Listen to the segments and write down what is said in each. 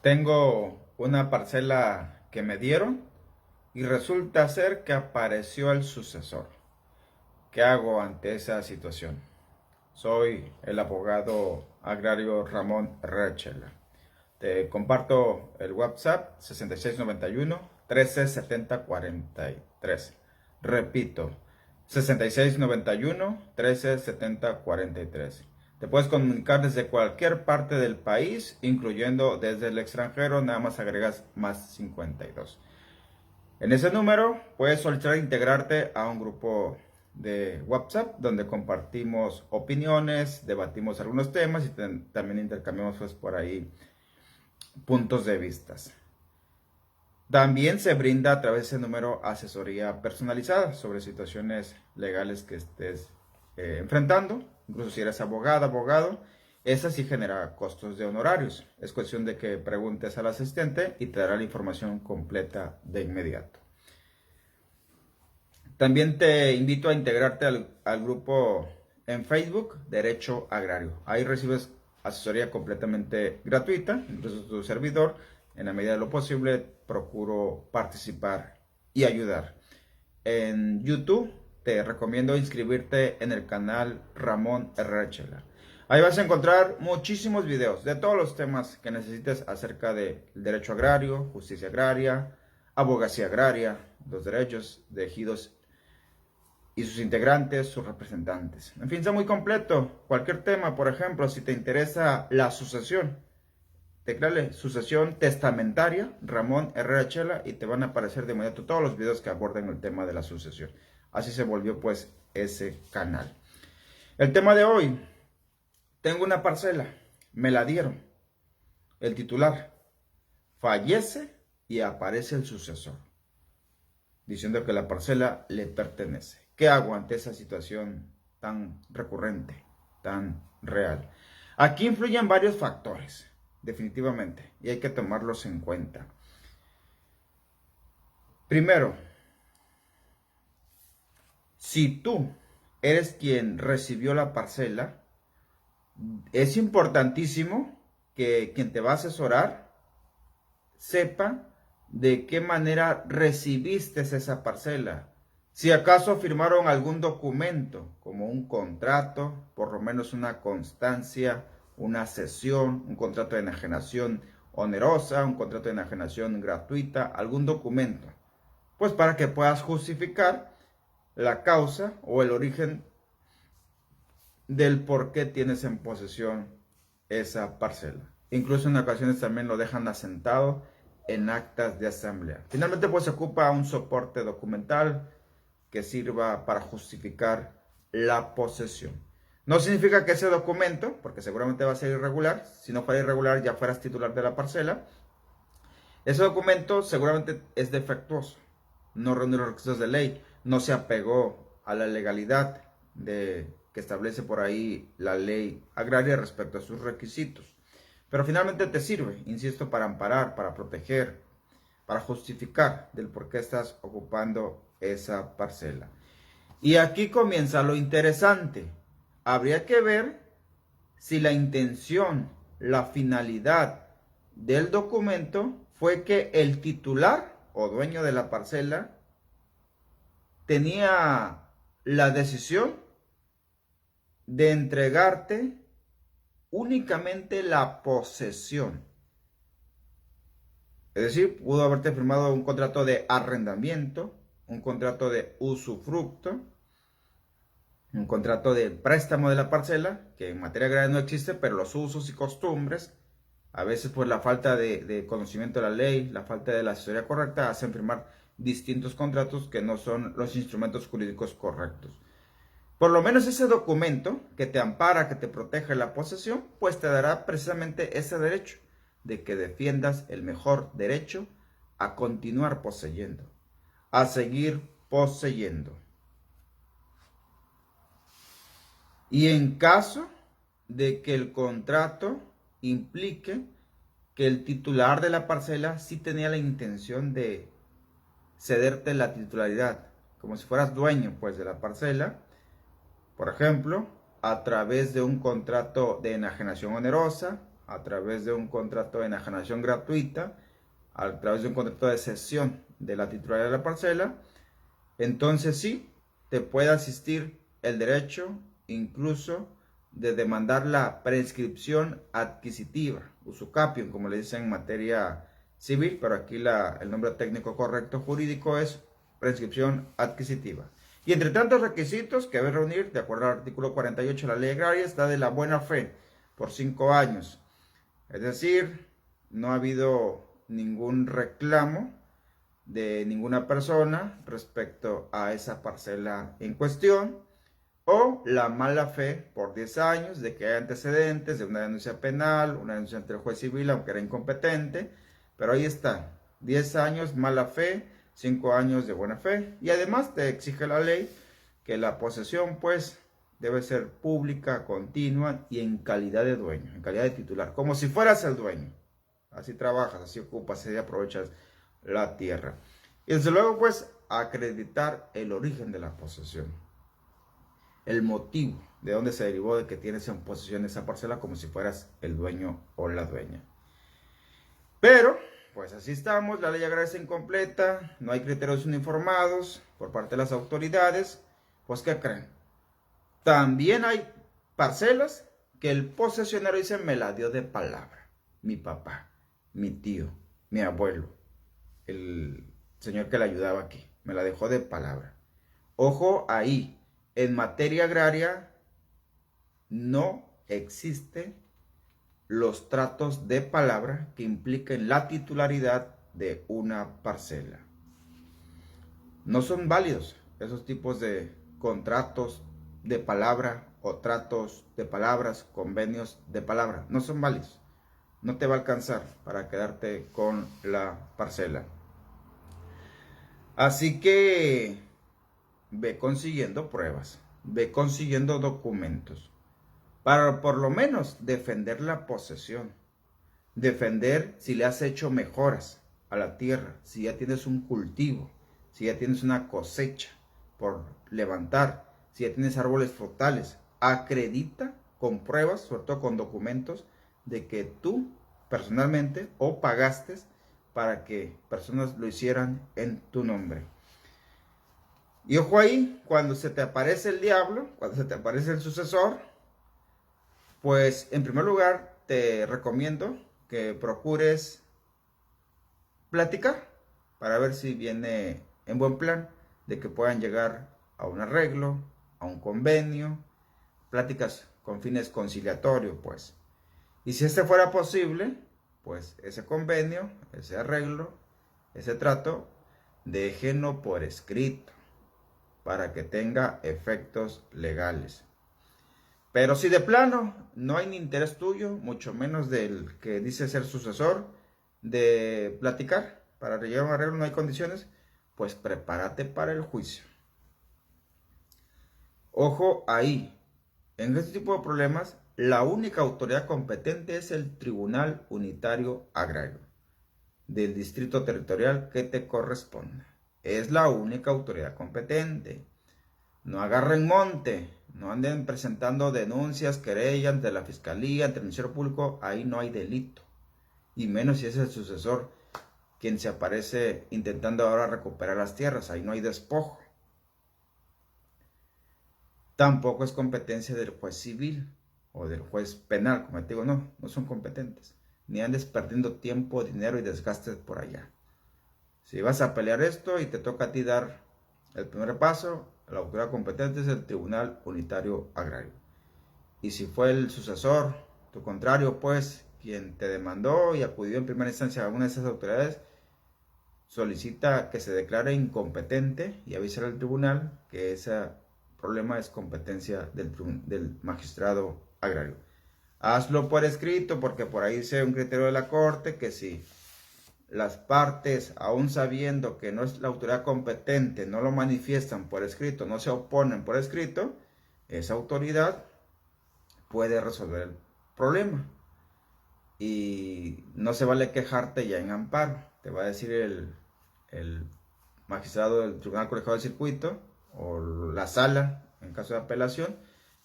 Tengo una parcela que me dieron y resulta ser que apareció el sucesor. ¿Qué hago ante esa situación? Soy el abogado agrario Ramón Rechela. Te comparto el WhatsApp 6691 137043. Repito, 6691 137043. Te puedes comunicar desde cualquier parte del país, incluyendo desde el extranjero, nada más agregas más 52. En ese número puedes solicitar integrarte a un grupo de WhatsApp donde compartimos opiniones, debatimos algunos temas y también intercambiamos pues por ahí puntos de vistas. También se brinda a través de ese número asesoría personalizada sobre situaciones legales que estés enfrentando. Incluso si eres abogada, abogado, esa sí genera costos de honorarios. Es cuestión de que preguntes al asistente y te dará la información completa de inmediato. También te invito a integrarte al grupo en Facebook Derecho Agrario. Ahí recibes asesoría completamente gratuita, incluso tu servidor. En la medida de lo posible procuro participar y ayudar. En YouTube te recomiendo inscribirte en el canal Ramón Rechela. Ahí vas a encontrar muchísimos videos de todos los temas que necesites acerca del derecho agrario, justicia agraria, abogacía agraria, los derechos de ejidos y sus integrantes, sus representantes. En fin, está muy completo. Cualquier tema, por ejemplo, si te interesa la sucesión, teclale sucesión testamentaria Ramón Herrera Chela y te van a aparecer de inmediato todos los videos que aborden el tema de la sucesión. Así se volvió pues ese canal. El tema de hoy, tengo una parcela, me la dieron. El titular fallece y aparece el sucesor, diciendo que la parcela le pertenece. ¿Qué hago ante esa situación tan recurrente, tan real? Aquí influyen varios factores, definitivamente, y hay que tomarlos en cuenta. Primero, si tú eres quien recibió la parcela, es importantísimo que quien te va a asesorar sepa de qué manera recibiste esa parcela. Si acaso firmaron algún documento, como un contrato, por lo menos una constancia, una cesión, un contrato de enajenación onerosa, un contrato de enajenación gratuita, algún documento, pues para que puedas justificar la causa o el origen del por qué tienes en posesión esa parcela. Incluso en ocasiones también lo dejan asentado en actas de asamblea. Finalmente pues se ocupa un soporte documental que sirva para justificar la posesión. No significa que ese documento, porque seguramente va a ser irregular, si no fuera irregular ya fueras titular de la parcela, ese documento seguramente es defectuoso, no reúne los requisitos de ley, no se apegó a la legalidad que establece por ahí la ley agraria respecto a sus requisitos. Pero finalmente te sirve, insisto, para amparar, para proteger, para justificar del por qué estás ocupando esa parcela. Y aquí comienza lo interesante. Habría que ver si la intención, la finalidad del documento fue que el titular o dueño de la parcela tenía la decisión de entregarte únicamente la posesión. Es decir, pudo haberte firmado un contrato de arrendamiento, un contrato de usufructo, un contrato de préstamo de la parcela, que en materia agraria no existe, pero los usos y costumbres, a veces por la falta de conocimiento de la ley, la falta de la asesoría correcta, hacen firmar distintos contratos que no son los instrumentos jurídicos correctos. Por lo menos ese documento que te ampara, que te protege la posesión, pues te dará precisamente ese derecho de que defiendas el mejor derecho a continuar poseyendo, a seguir poseyendo. Y en caso de que el contrato implique que el titular de la parcela sí tenía la intención de cederte la titularidad, como si fueras dueño pues de la parcela, por ejemplo, a través de un contrato de enajenación onerosa, a través de un contrato de enajenación gratuita, a través de un contrato de cesión de la titularidad de la parcela, entonces sí, te puede asistir el derecho incluso de demandar la prescripción adquisitiva, usucapión, como le dicen en materia civil, pero aquí el nombre técnico correcto jurídico es prescripción adquisitiva. Y entre tantos requisitos que debe reunir, de acuerdo al artículo 48 de la ley agraria, está de la buena fe por 5 años. Es decir, no ha habido ningún reclamo de ninguna persona respecto a esa parcela en cuestión, o la mala fe por 10 años de que hay antecedentes de una denuncia penal, una denuncia ante el juez civil, aunque era incompetente, pero ahí está, 10 años mala fe, 5 años de buena fe, y además te exige la ley que la posesión pues debe ser pública, continua y en calidad de dueño, en calidad de titular, como si fueras el dueño. Así trabajas, así ocupas, así aprovechas la tierra. Y desde luego pues acreditar el origen de la posesión, el motivo de dónde se derivó de que tienes en posesión esa parcela, como si fueras el dueño o la dueña. Pero pues así estamos, la ley agraria es incompleta, no hay criterios uniformados por parte de las autoridades. Pues ¿qué creen? También hay parcelas que el posesionario dice me la dio de palabra, mi papá, mi tío, mi abuelo, el señor que le ayudaba aquí, me la dejó de palabra. Ojo ahí, en materia agraria no existe los tratos de palabra que impliquen la titularidad de una parcela. No son válidos esos tipos de contratos de palabra o tratos de palabras, convenios de palabra. No son válidos. No te va a alcanzar para quedarte con la parcela. Así que ve consiguiendo pruebas, ve consiguiendo documentos para por lo menos defender la posesión, defender si le has hecho mejoras a la tierra, si ya tienes un cultivo, si ya tienes una cosecha por levantar, si ya tienes árboles frutales. Acredita con pruebas, sobre todo con documentos, de que tú personalmente o pagaste para que personas lo hicieran en tu nombre. Y ojo ahí, cuando se te aparece el diablo, cuando se te aparece el sucesor, pues en primer lugar te recomiendo que procures platicar para ver si viene en buen plan de que puedan llegar a un arreglo, a un convenio, pláticas con fines conciliatorios pues. Y si este fuera posible, pues ese convenio, ese arreglo, ese trato, déjenlo por escrito para que tenga efectos legales. Pero si de plano no hay ni interés tuyo, mucho menos del que dice ser sucesor, de platicar para llegar a un arreglo, no hay condiciones, pues prepárate para el juicio. Ojo ahí, en este tipo de problemas, la única autoridad competente es el Tribunal Unitario Agrario del distrito territorial que te corresponda. Es la única autoridad competente. No agarren monte, no anden presentando denuncias, querellas ante la fiscalía, ante el Ministerio Público. Ahí no hay delito, y menos si es el sucesor quien se aparece intentando ahora recuperar las tierras. Ahí no hay despojo. Tampoco es competencia del juez civil o del juez penal, como te digo, no son competentes. Ni andes perdiendo tiempo, dinero y desgastes por allá. Si vas a pelear esto y te toca a ti dar el primer paso, la autoridad competente es el Tribunal Unitario Agrario. Y si fue el sucesor, tu contrario, pues, quien te demandó y acudió en primera instancia a alguna de esas autoridades, solicita que se declare incompetente y avisar al tribunal que ese problema es competencia del magistrado agrario. Hazlo por escrito, porque por ahí dice un criterio de la Corte que si las partes, aún sabiendo que no es la autoridad competente, no lo manifiestan por escrito, no se oponen por escrito, esa autoridad puede resolver el problema. Y no se vale quejarte ya en amparo. Te va a decir el magistrado del Tribunal Colegiado del Circuito o la sala, en caso de apelación,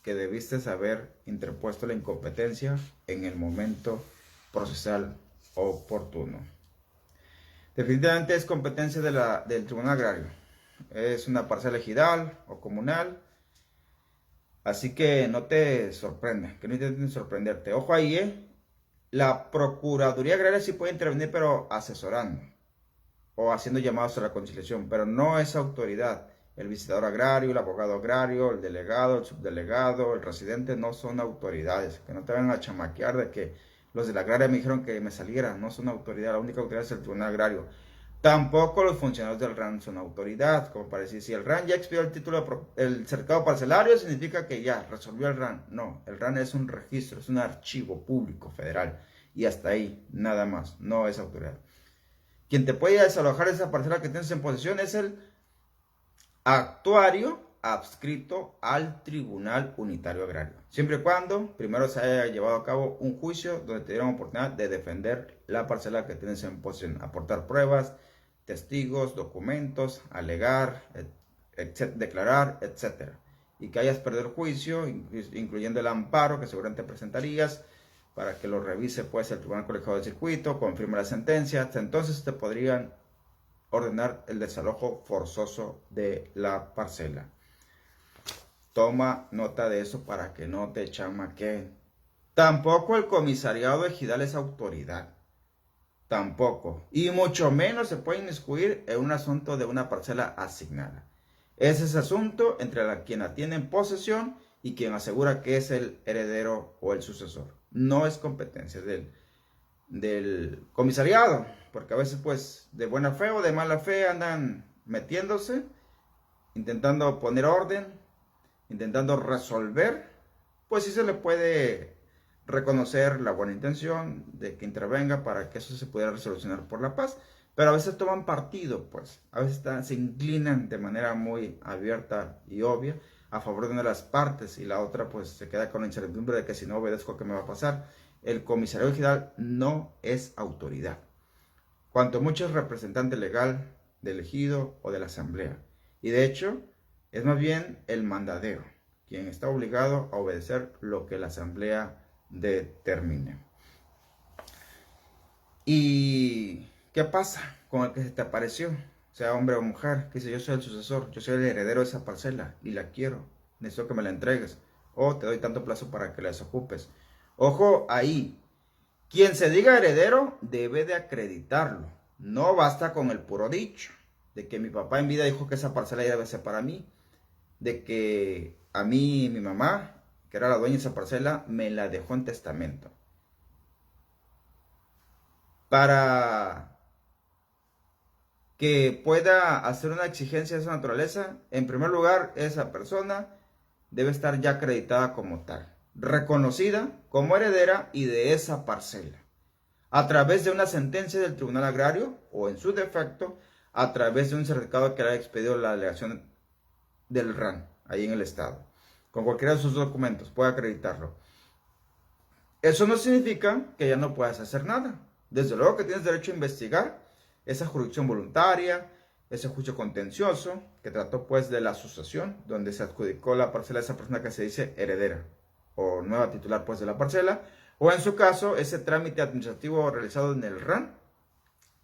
que debiste haber interpuesto la incompetencia en el momento procesal oportuno. Definitivamente es competencia del Tribunal Agrario. Es una parcela ejidal o comunal. Así que no te sorprenda, que no intenten sorprenderte. Ojo ahí, la Procuraduría Agraria sí puede intervenir, pero asesorando o haciendo llamados a la conciliación, pero no es autoridad. El visitador agrario, el abogado agrario, el delegado, el subdelegado, el residente no son autoridades. Que no te vayan a chamaquear de que los de la agraria me dijeron que me saliera. No son autoridad, la única autoridad es el Tribunal Agrario. Tampoco los funcionarios del RAN son autoridad, como para decir, si el RAN ya expidió el título, el certificado parcelario, significa que ya resolvió el RAN. No, el RAN es un registro, es un archivo público federal. Y hasta ahí, nada más, no es autoridad. Quien te puede desalojar esa parcela que tienes en posesión es el actuario adscrito al Tribunal Unitario Agrario. Siempre y cuando primero se haya llevado a cabo un juicio donde te dieron oportunidad de defender la parcela que tienes en posesión, aportar pruebas, testigos, documentos, alegar, declarar, etc. Y que hayas perdido el juicio, incluyendo el amparo que seguramente presentarías, para que lo revise pues el Tribunal Colegiado de Circuito, confirme la sentencia. Hasta entonces te podrían ordenar el desalojo forzoso de la parcela. Toma nota de eso para que no te chamaquen. Tampoco el comisariado ejidal es autoridad. Tampoco. Y mucho menos se puede inmiscuir en un asunto de una parcela asignada. Es ese asunto entre quien la tiene en posesión y quien asegura que es el heredero o el sucesor. No es competencia del comisariado, porque a veces pues de buena fe o de mala fe andan metiéndose, intentando poner orden, intentando resolver. Pues sí se le puede reconocer la buena intención de que intervenga para que eso se pudiera resolucionar por la paz, pero a veces toman partido, pues a veces se inclinan de manera muy abierta y obvia a favor de una de las partes y la otra pues se queda con la incertidumbre de que si no obedezco, ¿qué me va a pasar? El comisario ejidal no es autoridad, cuanto mucho es representante legal del ejido o de la asamblea, y de hecho es más bien el mandadero quien está obligado a obedecer lo que la asamblea determine. ¿Y qué pasa con el que se te apareció? Sea hombre o mujer, que dice yo soy el sucesor, yo soy el heredero de esa parcela y la quiero, necesito que me la entregues, o te doy tanto plazo para que la desocupes. Ojo ahí, quien se diga heredero debe de acreditarlo, no basta con el puro dicho, de que mi papá en vida dijo que esa parcela ya debe ser para mí, de que a mí mi mamá, que era la dueña de esa parcela, me la dejó en testamento. Para que pueda hacer una exigencia de esa naturaleza, en primer lugar, esa persona debe estar ya acreditada como tal, reconocida como heredera y de esa parcela, a través de una sentencia del Tribunal Agrario o en su defecto, a través de un certificado que haya expedido la delegación del RAN, ahí en el estado. Con cualquiera de sus documentos puede acreditarlo. Eso no significa que ya no puedas hacer nada. Desde luego que tienes derecho a investigar esa jurisdicción voluntaria, ese juicio contencioso que trató pues de la sucesión, donde se adjudicó la parcela a esa persona que se dice heredera o nueva titular pues de la parcela, o en su caso ese trámite administrativo realizado en el RAN.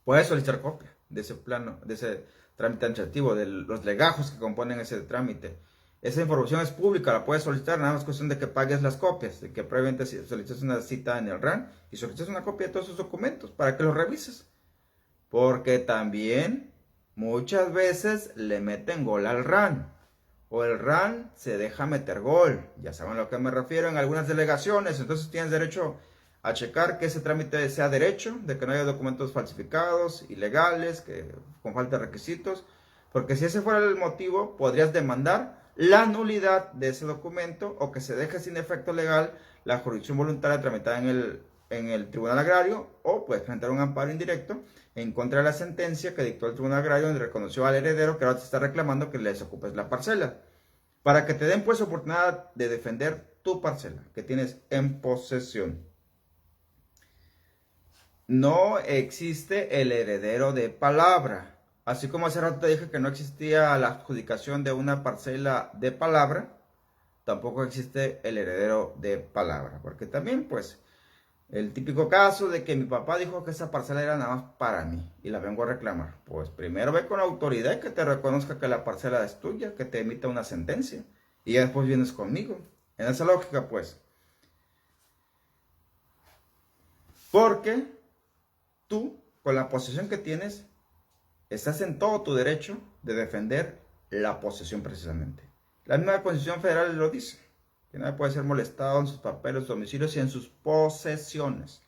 Puedes solicitar copia de ese plano, de ese trámite administrativo, de los legajos que componen ese trámite. Esa información es pública, la puedes solicitar, nada más cuestión de que pagues las copias, de que previamente solicites una cita en el RAN y solicites una copia de todos esos documentos para que los revises. Porque también muchas veces le meten gol al RAN, o el RAN se deja meter gol, ya saben a lo que me refiero en algunas delegaciones, entonces tienes derecho a checar que ese trámite sea derecho, de que no haya documentos falsificados, ilegales, que con falta de requisitos, porque si ese fuera el motivo, podrías demandar la nulidad de ese documento o que se deje sin efecto legal la jurisdicción voluntaria tramitada en el Tribunal Agrario, o puedes presentar un amparo indirecto en contra de la sentencia que dictó el Tribunal Agrario donde reconoció al heredero que ahora te está reclamando que le desocupes la parcela, para que te den pues oportunidad de defender tu parcela que tienes en posesión. No existe el heredero de palabra. Así como hace rato te dije que no existía la adjudicación de una parcela de palabra, tampoco existe el heredero de palabra. Porque también, pues, El típico caso de que mi papá dijo que esa parcela era nada más para mí y la vengo a reclamar. Pues primero ve con la autoridad que te reconozca que la parcela es tuya, que te emita una sentencia y ya después vienes conmigo. En esa lógica, pues. Porque tú, con la posesión que tienes, estás en todo tu derecho de defender la posesión precisamente. La misma Constitución Federal lo dice, que nadie puede ser molestado en sus papeles, domicilios y en sus posesiones.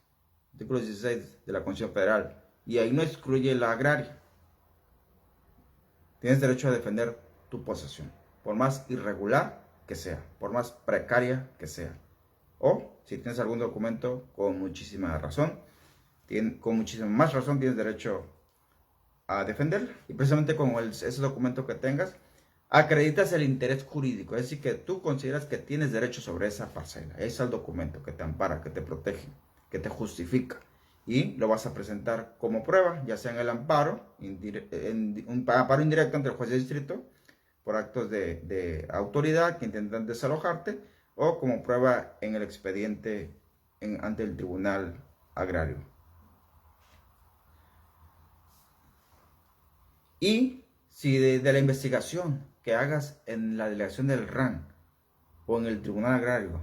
Artículo 16 de la Constitución Federal. Y ahí no excluye la agraria. Tienes derecho a defender tu posesión, por más irregular que sea, por más precaria que sea. O, si tienes algún documento, con muchísima razón, con muchísima más razón tienes derecho a defenderla. Y precisamente con ese documento que tengas, acreditas el interés jurídico. Es decir, que tú consideras que tienes derecho sobre esa parcela. Ese es el documento que te ampara, que te protege, que te justifica. Y lo vas a presentar como prueba, ya sea en el amparo, un amparo indirecto ante el juez de distrito, por actos de autoridad que intentan desalojarte, o como prueba en el expediente ante el tribunal agrario. Y si de la investigación que hagas en la delegación del RAN o en el tribunal agrario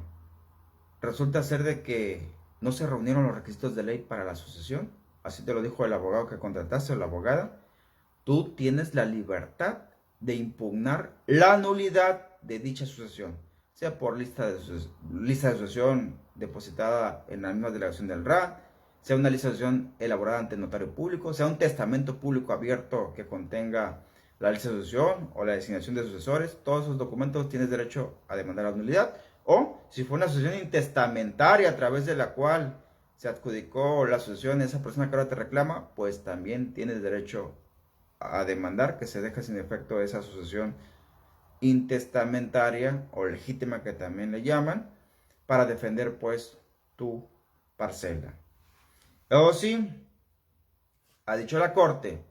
resulta ser de que no se reunieron los requisitos de ley para la sucesión, así te lo dijo el abogado que contrataste o la abogada, tú tienes la libertad de impugnar la nulidad de dicha sucesión, sea por lista de sucesión depositada en la misma delegación del RAN, sea una lista de sucesión elaborada ante el notario público, sea un testamento público abierto que contenga la lista de sucesión o la designación de sucesores. Todos esos documentos tienes derecho a demandar la nulidad. O si fue una sucesión intestamentaria a través de la cual se adjudicó la sucesión a esa persona que ahora te reclama, pues también tienes derecho a demandar que se deje sin efecto esa sucesión intestamentaria o legítima, que también le llaman, para defender pues tu parcela. O sí, ha dicho la Corte,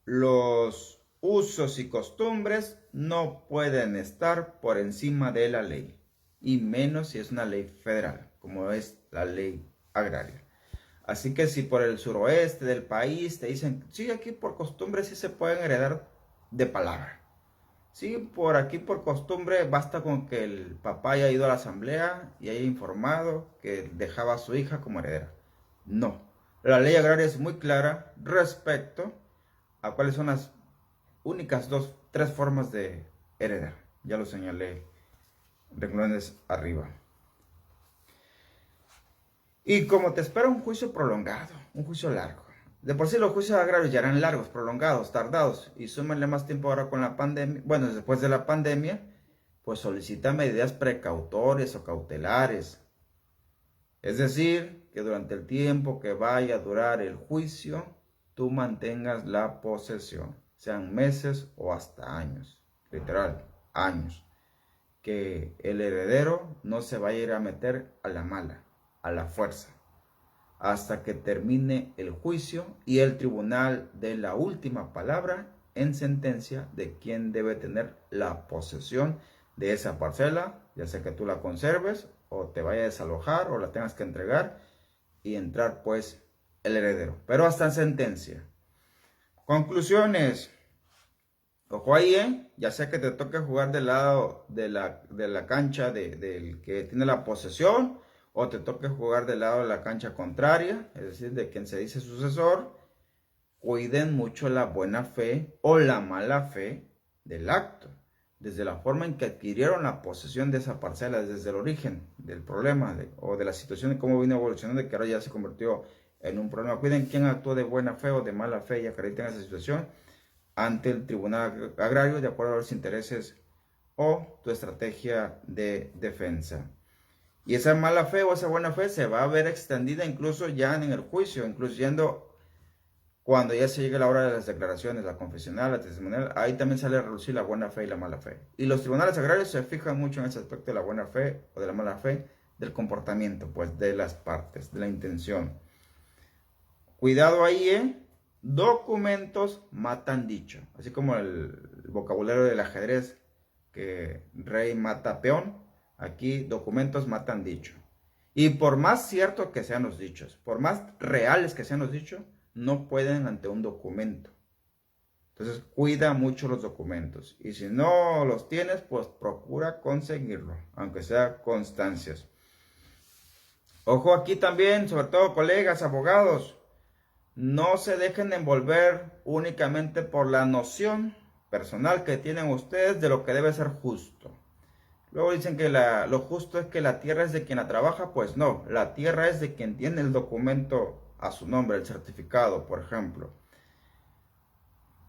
los usos y costumbres no pueden estar por encima de la ley, y menos si es una ley federal, como es la ley agraria. Así que si por el suroeste del país te dicen, sí, aquí por costumbre sí se pueden heredar de palabra. Sí, por aquí por costumbre basta con que el papá haya ido a la asamblea y haya informado que dejaba a su hija como heredera. No, la ley agraria es muy clara respecto a cuáles son las únicas tres formas de heredar. Ya lo señalé renglones arriba. Y como te espera un juicio prolongado, un juicio largo. De por sí los juicios agrarios ya eran largos, prolongados, tardados. Y súmenle más tiempo ahora con la pandemia. Bueno, después de la pandemia, pues solicita medidas precautorias o cautelares. Es decir, que durante el tiempo que vaya a durar el juicio, tú mantengas la posesión. Sean meses o hasta años. Literal, años. Que el heredero no se vaya a ir a meter a la mala, a la fuerza, hasta que termine el juicio y el tribunal dé la última palabra en sentencia de quién debe tener la posesión de esa parcela, ya sea que tú la conserves o te vaya a desalojar o la tengas que entregar y entrar pues el heredero, pero hasta en sentencia. Conclusiones. Ojo ahí, ya sea que te toque jugar del lado de la cancha del que tiene la posesión, o te toque jugar del lado de la cancha contraria, es decir, de quien se dice sucesor, cuiden mucho la buena fe o la mala fe del acto, desde la forma en que adquirieron la posesión de esa parcela, desde el origen del problema o de la situación de cómo vino evolucionando y que ahora ya se convirtió en un problema. Cuiden quién actuó de buena fe o de mala fe y acrediten esa situación ante el tribunal agrario de acuerdo a los intereses o tu estrategia de defensa. Y esa mala fe o esa buena fe se va a ver extendida incluso ya en el juicio, incluyendo cuando ya se llegue la hora de las declaraciones, la confesional, la testimonial, ahí también sale a relucir la buena fe y la mala fe. Y los tribunales agrarios se fijan mucho en ese aspecto de la buena fe o de la mala fe, del comportamiento, pues de las partes, de la intención. Cuidado ahí, documentos matan dicho. Así como el vocabulario del ajedrez, que rey mata peón, aquí documentos matan dicho. Y por más cierto que sean los dichos, por más reales que sean los dichos, no pueden ante un documento. Entonces cuida mucho los documentos. Y si no los tienes, pues procura conseguirlo, aunque sea constancias. Ojo aquí también, sobre todo colegas, abogados, no se dejen envolver únicamente por la noción personal que tienen ustedes de lo que debe ser justo. Luego dicen que lo justo es que la tierra es de quien la trabaja. Pues no, la tierra es de quien tiene el documento a su nombre, el certificado, por ejemplo.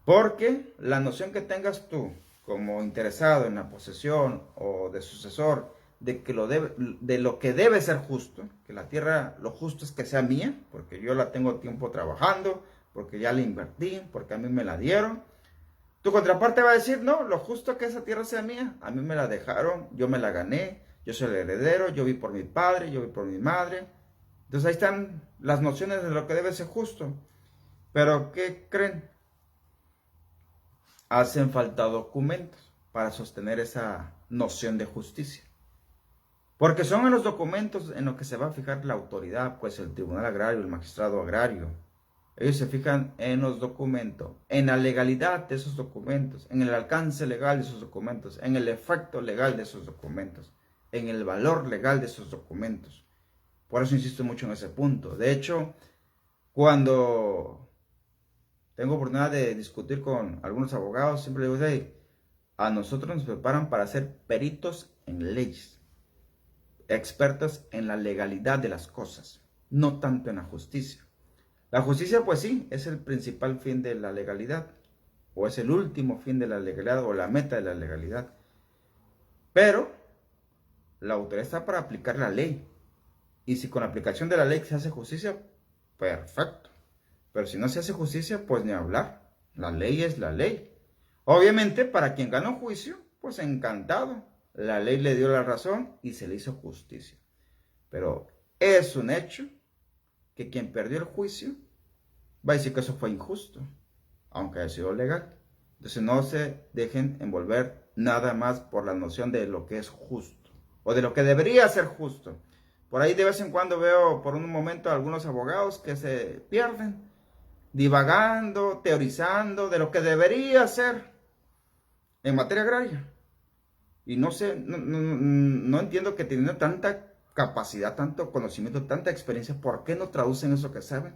Porque la noción que tengas tú como interesado en la posesión o de sucesor de lo que debe ser justo, que la tierra, lo justo es que sea mía, porque yo la tengo tiempo trabajando, porque ya la invertí, porque a mí me la dieron. Tu contraparte va a decir, no, lo justo es que esa tierra sea mía, a mí me la dejaron, yo me la gané, yo soy el heredero, yo vi por mi padre, yo vi por mi madre. Entonces ahí están las nociones de lo que debe ser justo. Pero ¿qué creen? Hacen falta documentos para sostener esa noción de justicia. Porque son en los documentos en los que se va a fijar la autoridad, pues el tribunal agrario, el magistrado agrario. Ellos se fijan en los documentos, en la legalidad de esos documentos, en el alcance legal de esos documentos, en el efecto legal de esos documentos, en el valor legal de esos documentos. Por eso insisto mucho en ese punto. De hecho, cuando tengo oportunidad de discutir con algunos abogados, siempre les digo, hey, a nosotros nos preparan para ser peritos en leyes, expertos en la legalidad de las cosas, no tanto en la justicia. La justicia, pues sí, es el principal fin de la legalidad, o es el último fin de la legalidad, o la meta de la legalidad. Pero la autoridad está para aplicar la ley. Y si con la aplicación de la ley se hace justicia, perfecto. Pero si no se hace justicia, pues ni hablar. La ley es la ley. Obviamente, para quien ganó juicio, pues encantado. La ley le dio la razón y se le hizo justicia. Pero es un hecho que quien perdió el juicio va a decir que eso fue injusto, aunque haya sido legal. Entonces no se dejen envolver nada más por la noción de lo que es justo, o de lo que debería ser justo. Por ahí de vez en cuando veo por un momento a algunos abogados que se pierden, divagando, teorizando de lo que debería ser en materia agraria. Y no sé, no entiendo que teniendo tanta capacidad, tanto conocimiento, tanta experiencia, ¿por qué no traducen eso que saben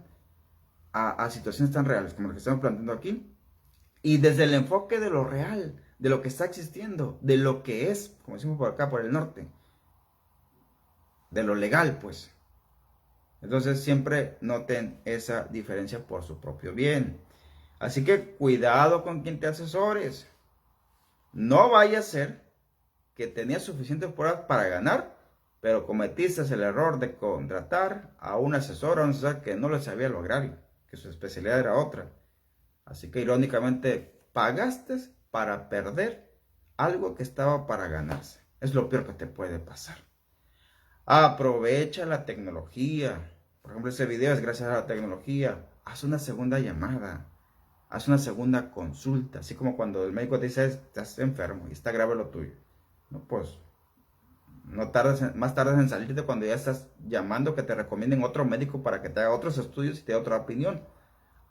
a situaciones tan reales como las que estamos planteando aquí? Y desde el enfoque de lo real, de lo que está existiendo, de lo que es, como decimos por acá, por el norte, de lo legal, pues. Entonces siempre noten esa diferencia por su propio bien. Así que cuidado con quien te asesores. No vaya a ser que tenías suficientes pruebas para ganar, pero cometiste el error de contratar a un asesor que no le sabía lo agrario, que su especialidad era otra. Así que irónicamente pagaste para perder algo que estaba para ganarse. Es lo peor que te puede pasar. Aprovecha la tecnología. Por ejemplo, ese video es gracias a la tecnología. Haz una segunda llamada. Haz una segunda consulta. Así como cuando el médico te dice, estás enfermo y está grave lo tuyo. No, pues, no tardes, más tardes en salirte cuando ya estás llamando que te recomienden otro médico para que te haga otros estudios y te dé otra opinión.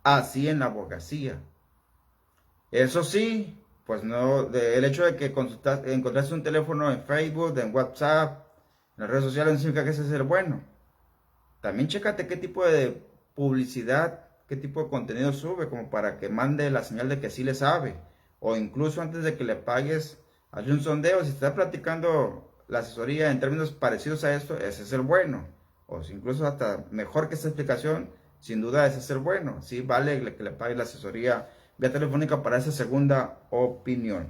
Así en la abogacía. Eso sí, pues no, el hecho de que encontraste un teléfono en Facebook, en WhatsApp, en las redes sociales, no significa que ese es el bueno. También chécate qué tipo de publicidad, qué tipo de contenido sube, como para que mande la señal de que sí le sabe. O incluso antes de que le pagues, hazle un sondeo. Si te está platicando la asesoría en términos parecidos a esto, ese es el bueno. O si incluso hasta mejor que esta explicación, sin duda ese es el bueno. Sí, vale que le pagues la asesoría vía telefónica para esa segunda opinión.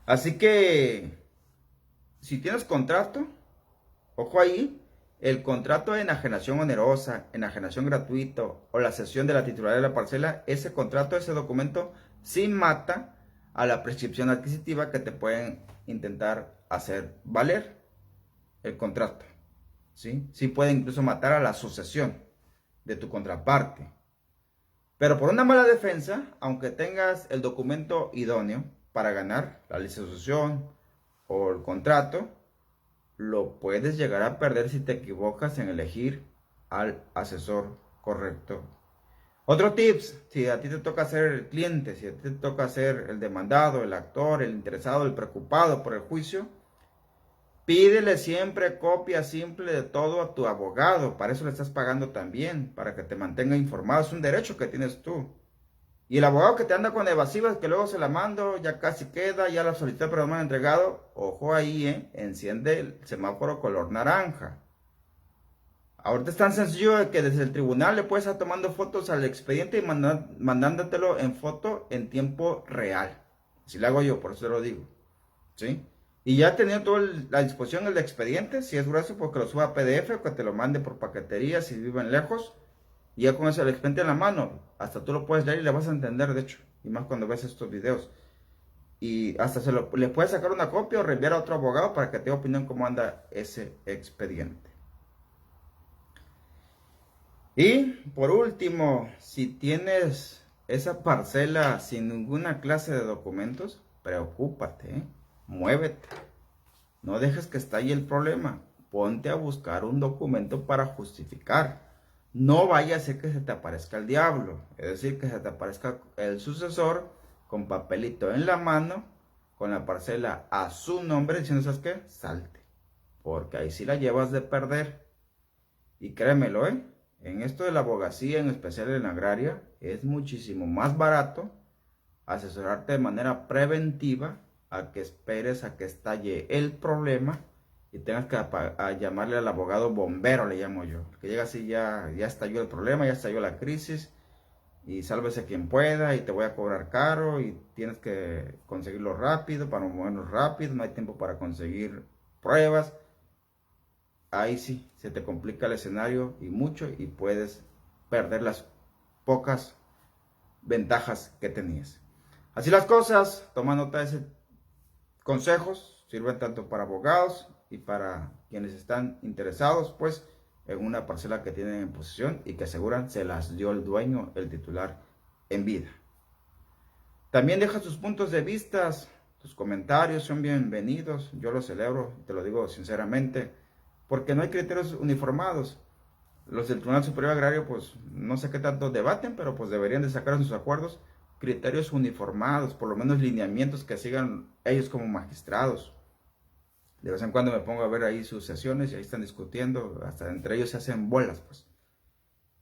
Así que, si tienes contrato, ojo ahí, el contrato de enajenación onerosa, enajenación gratuito o la cesión de la titularidad de la parcela, ese contrato, ese documento, sí mata a la prescripción adquisitiva que te pueden intentar hacer valer el contrato. ¿Sí? Sí puede incluso matar a la sucesión de tu contraparte. Pero por una mala defensa, aunque tengas el documento idóneo para ganar la licitación o el contrato, lo puedes llegar a perder si te equivocas en elegir al asesor correcto. Otro tips, si a ti te toca ser el cliente, si a ti te toca ser el demandado, el actor, el interesado, el preocupado por el juicio, pídele siempre copia simple de todo a tu abogado. Para eso le estás pagando también, para que te mantenga informado. Es un derecho que tienes tú. Y el abogado que te anda con evasivas, que luego se la mando, ya casi queda, ya la solicité pero no me han entregado, ojo ahí, enciende el semáforo color naranja. Ahorita es tan sencillo de que desde el tribunal le puedes estar tomando fotos al expediente y mandándotelo en foto en tiempo real. Así lo hago yo, por eso te lo digo. ¿Sí? Y ya teniendo toda la disposición el expediente, si es grueso, pues que lo suba a PDF o que te lo mande por paquetería si viven lejos. Y ya con eso el expediente en la mano, hasta tú lo puedes leer y le vas a entender, de hecho. Y más cuando ves estos videos. Y hasta le puedes sacar una copia o reenviar a otro abogado para que te dé opinión cómo anda ese expediente. Y por último, si tienes esa parcela sin ninguna clase de documentos, preocúpate, muévete. No dejes que estalle el problema. Ponte a buscar un documento para justificar. No vaya a ser que se te aparezca el diablo. Es decir, que se te aparezca el sucesor con papelito en la mano, con la parcela a su nombre, diciendo, ¿sabes qué? Salte. Porque ahí sí la llevas de perder. Y créemelo, en esto de la abogacía, en especial en la agraria, es muchísimo más barato asesorarte de manera preventiva a que esperes a que estalle el problema y tengas que llamarle al abogado bombero, le llamo yo. Que llega así, ya estalló el problema, ya estalló la crisis y sálvese quien pueda y te voy a cobrar caro y tienes que conseguirlo rápido, para moverlo rápido, no hay tiempo para conseguir pruebas. Ahí sí, se te complica el escenario y mucho y puedes perder las pocas ventajas que tenías. Así las cosas, toma nota de ese consejos, sirven tanto para abogados y para quienes están interesados, pues, en una parcela que tienen en posesión y que aseguran se las dio el dueño, el titular, en vida. También deja tus puntos de vista, tus comentarios son bienvenidos, yo los celebro, te lo digo sinceramente, porque no hay criterios uniformados. Los del Tribunal Superior Agrario, pues, no sé qué tanto debaten, pero pues deberían de sacar en sus acuerdos criterios uniformados, por lo menos lineamientos que sigan ellos como magistrados. De vez en cuando me pongo a ver ahí sus sesiones y ahí están discutiendo, hasta entre ellos se hacen bolas, pues.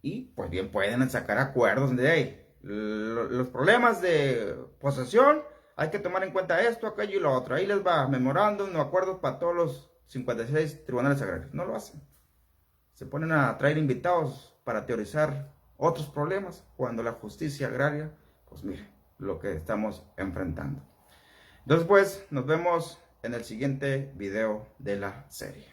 Y pues bien pueden sacar acuerdos de ahí. Los problemas de posesión, hay que tomar en cuenta esto, aquello y lo otro. Ahí les va memorándum, no acuerdos para todos los 56 tribunales agrarios. No lo hacen. Se ponen a traer invitados para teorizar otros problemas cuando la justicia agraria, pues mire, lo que estamos enfrentando. Entonces pues, nos vemos en el siguiente video de la serie.